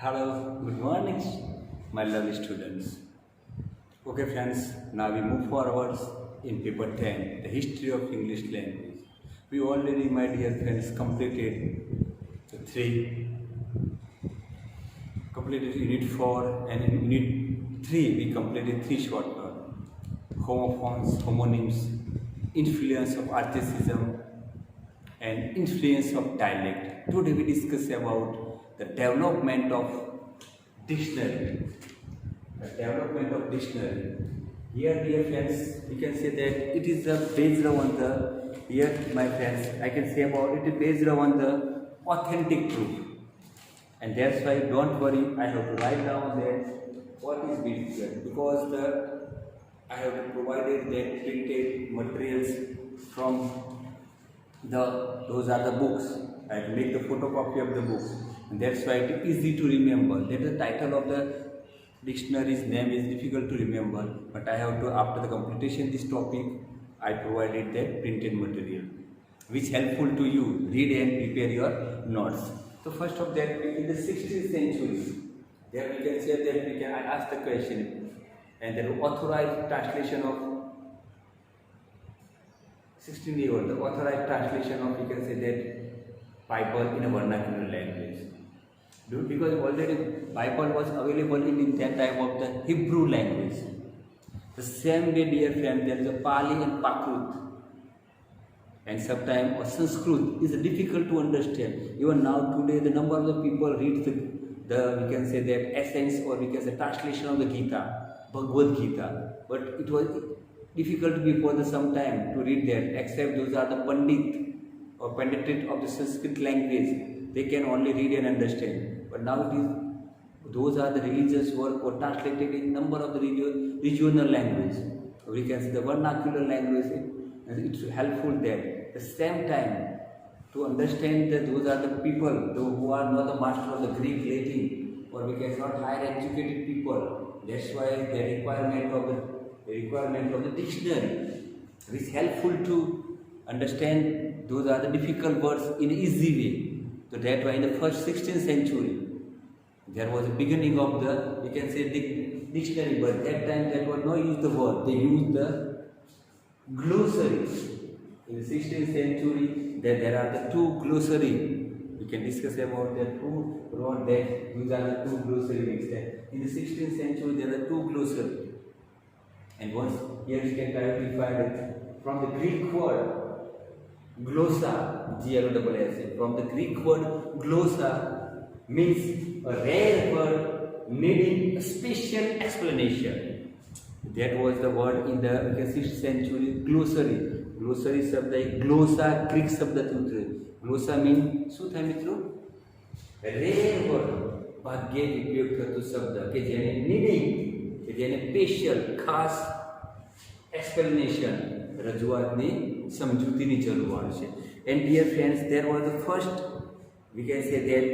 Hello, good morning, my lovely students. Okay, friends, now we move forward in paper 10, the history of English language. We already, my dear friends, completed unit 4, and in unit 3 we completed 3 short term: homophones, homonyms, influence of archaism, and influence of dialect. Today we discuss about the development of dictionary. The development of dictionary. Here, dear friends, we can say that it is based on the, here my friends, I can say about it is based on the authentic proof. And that's why don't worry, I have to write down that what is difficult, because I have provided that printed materials from those are the books. I have to make the photocopy of the books, and that's why it is easy to remember. That the title of the dictionary's name is difficult to remember, but I have to, after the completion this topic, I provided that printed material, which helpful to you. Read and prepare your notes. So first of that, in the 16th century, there we can say that I ask the question, and the authorized translation of 16-year-old, the authorized translation of, we can say that, Bible in a vernacular language. Because already Bible was available in that time of the Hebrew language. The same way, dear friend, there is a Pali and Prakrit, and sometimes Sanskrit is difficult to understand. Even now today, the number of the people read the we can say that essence, or we can say translation of the Gita, Bhagavad Gita, but it was difficult before the some time to read that, except those are the Pandit or penetrate of the Sanskrit language. They can only read and understand. But now it is, those are the religious work or translated in number of the regional language. We can say the vernacular language, and it's helpful there. At the same time, to understand that those are the people who are not the master of the Greek, Latin, or we can say not higher educated people. That's why the requirement of the dictionary is helpful to understand those are the difficult words in an easy way. So that why in the first 16th century, there was a beginning of the, we can say, dictionary, but that time there was no use the word, they used the glossary. In the 16th century, there are the two glossary. We can discuss about that, who wrote that, these are the two glossary. In the 16th century, there are two glossary. And once here we can clarify that from the Greek word glossa, G-L-O-S-S, from the Greek word glossa means a rare word needing a special explanation. That was the word in the 6th century glossary. Glossary शब्द है, glossa Greek शब्द है. Glossa means શું થાય મિત્રો? Rare word, ભાગ્યે ઉપયોગ થતો શબ્દ કે જેને needing, કે જેને special ખાસ explanation, રજૂઆતની સમજૂતીની જરૂર છે. And dear friends, there was the first, we can say that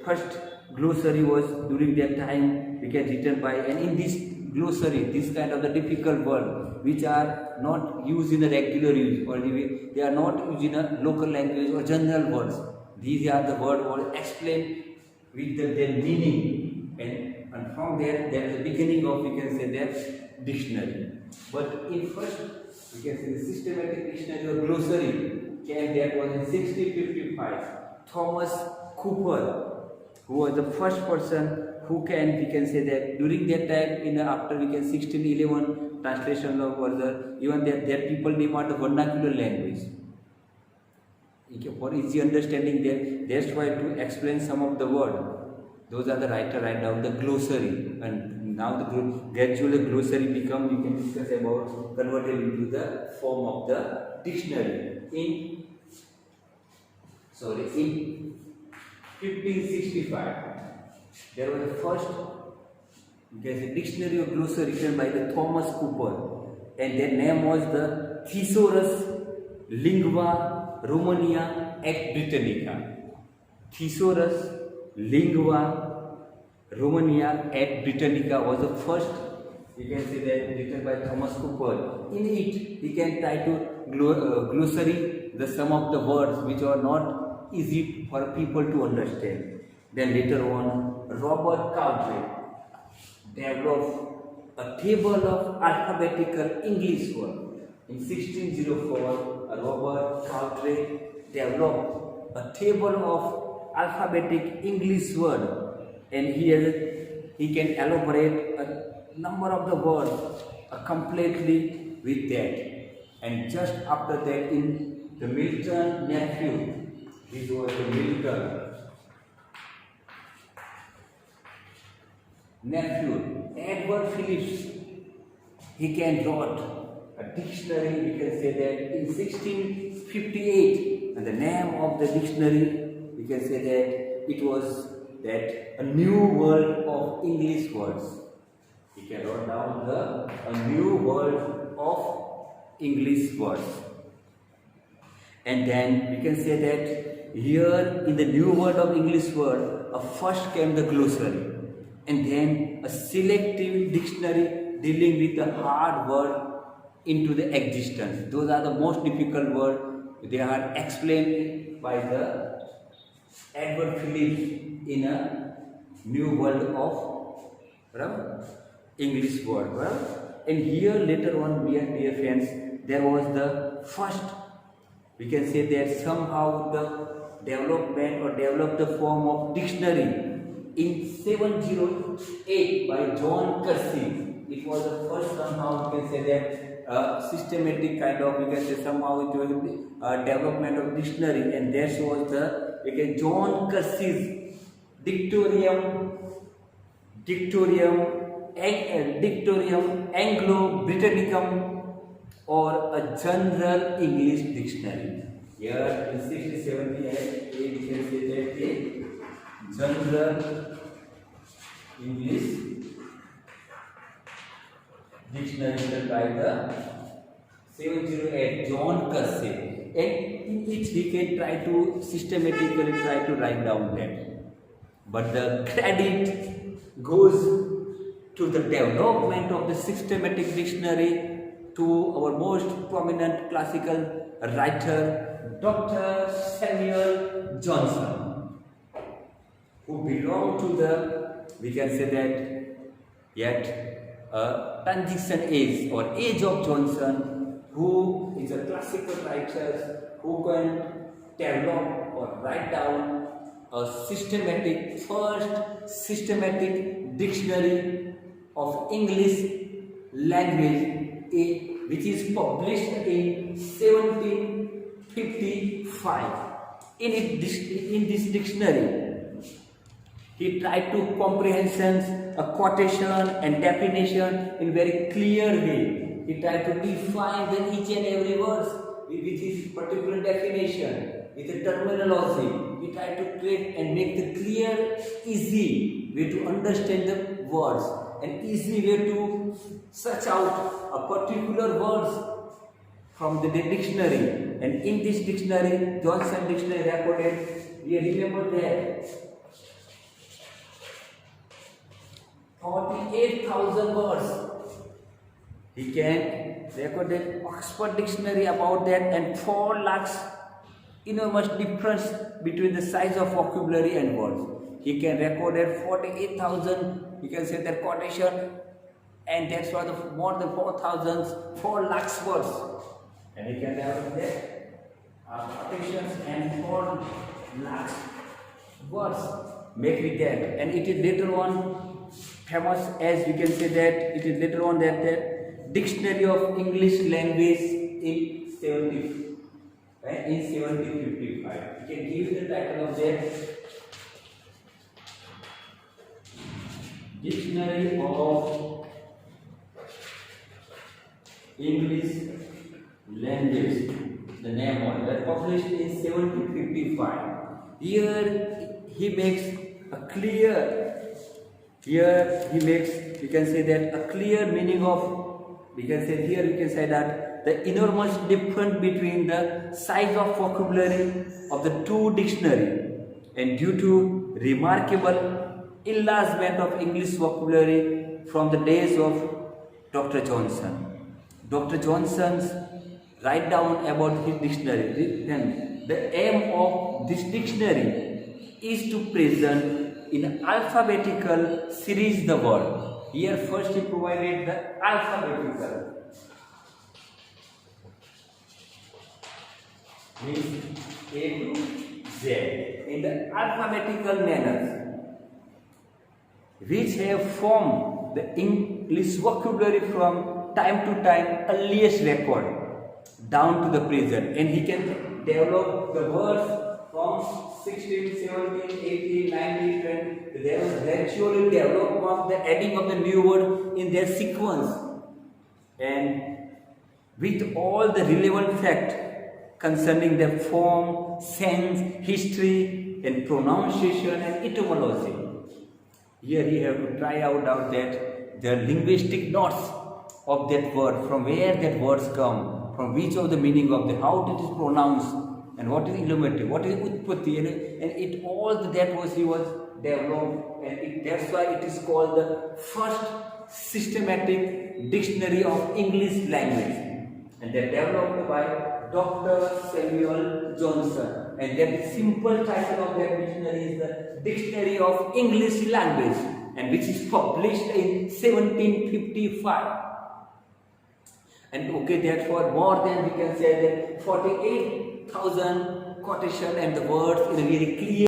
first glossary was during that time, we can written by, and in this glossary, this kind of the difficult word which are not used in the regular use, or they are not used in a local language or general words. These are the words explained with their meaning, and from there is the beginning of, we can say that, dictionary. But in first, we can say the systematic dictionary or glossary came, that was in 1655. Thomas Cooper, who was the first person who can, we can say that during that time, in after we can 1611 translation of further, even that people demand the vernacular language. For easy understanding there, that's why to explain some of the word, those are the writer write down the glossary, and now the gradually glossary become, we can discuss about, converted into the form of the dictionary. In 1565, there was the first, we can say, dictionary or glossary written by the Thomas Cooper, and their name was the Thesaurus Lingua Romania et Britannica. Thesaurus Lingua Romania et Britannica was the first, we can say that, written by Thomas Cooper. In it, we can try to glossary the some of the words which are not easy for people to understand. Then later on, Robert Cowdrey developed a table of alphabetical English word. In 1604, Robert Cowdrey developed a table of alphabetic English word, and here he can elaborate a number of the words completely with that. And just after that, in the Milton nephew, this was the Milton nephew, Edward Phillips, he can wrote a dictionary, we can say that in 1658, and the name of the dictionary, we can say that it was that a new world of English words. He can write down a new world of English words. And then we can say that here in the new world of English word, first came the glossary, and then a selective dictionary dealing with the hard word into the existence. Those are the most difficult words. They are explained by the Edward Phillips in a new world of English word. And here later on, dear friends, there was the first, we can say that somehow the development or developed the form of dictionary in 708 by John Kersey. It was the first somehow, we can say that systematic kind of, we can say somehow it was development of dictionary, and that was the John Kersey's Dictorium Anglo-Britannicum, or a general English dictionary. Here in 1678, we can say that the general English dictionary by the 708 John Kersey, and in which he can try to systematically try to write down that. But the credit goes to the development of the systematic dictionary to our most prominent classical writer, Dr. Samuel Johnson, who belonged to the, we can say that, yet transition age or age of Johnson, who is a classical writer who can develop or write down a first systematic dictionary of English language, which is published in 1755. In this dictionary, he tried to comprehend a quotation and definition in very clear way. He tried to define each and every word with its particular definition, with the terminology. He tried to create and make the clear, easy way to understand the words, an easy way to search out a particular words from the dictionary. And in this dictionary, Johnson dictionary recorded, we remember that 48,000 words. He can record an Oxford dictionary about that, and 4 lakhs enormous difference between the size of vocabulary and words. He can record 48,000, you can say that quotation, and that's why more than 4 lakhs words. And he can have that quotations and 4 lakhs words make with that. And it is later on famous as, we can say that, it is later on that Dictionary of English Language in 1755. You can give the title of that Dictionary of English Language, the name of it, published in 1755. Here he makes a clear, we can say that a clear meaning of, we can say here, we can say that the enormous difference between the size of vocabulary of the two dictionary, and due to remarkable enlargement of English vocabulary from the days of Dr. Johnson. Dr. Johnson's write down about his dictionary, and the aim of this dictionary is to present in alphabetical series the word. Here first he provided the alphabetical, means A to Z, in the alphabetical manner, which have formed the English vocabulary from time to time, earliest record down to the present, and he can develop the words from 16, 17, 18, 19, 20. They will gradually develop of the adding of the new word in their sequence, and with all the relevant fact concerning their form, sense, history, and pronunciation and etymology. Here you have to try out that the linguistic notes of that word, from where that words come, from which of the meaning of the, how it is pronounced, and what is illuminative, what is utpatti, and it all that was he was developed, and that's why it is called the first systematic dictionary of English language, and that developed by Dr. Samuel Johnson, and that simple title of that dictionary is the Dictionary of English Language, and which is published in 1755. And okay, therefore more than we can say that 48,000 quotation and the words in a very clear